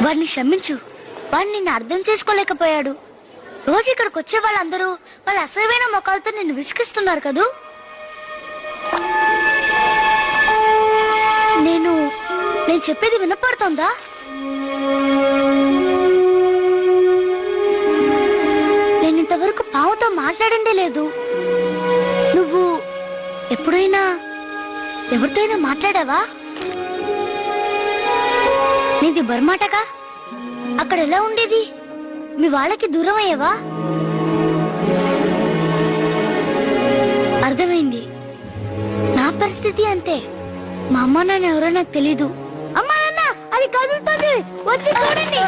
వాడిని క్షమించు. వాడిని నిన్ను అర్థం చేసుకోలేకపోయాడు. రోజు ఇక్కడికి వచ్చే వాళ్ళందరూ వాళ్ళ అసహ్యమైన మొక్కలతో నిన్ను విసిగిస్తున్నారు కదూ. నేను చెప్పేది వినపడుతోందా? నేను ఇంతవరకు పావుతో మాట్లాడిందే లేదు. నువ్వు ఎప్పుడైనా ఎవరితో అయినా మాట్లాడావా? నీది బర్మాటకా? అక్కడ ఎలా ఉండేది? మీ వాళ్ళకి దూరం అయ్యావా? అర్థమైంది. నా పరిస్థితి అంతే. మా అమ్మ నాన్న ఎవరో నాకు తెలీదు. అమ్మా నాన్న, అది కదులుతుంది, వచ్చి చూడండి.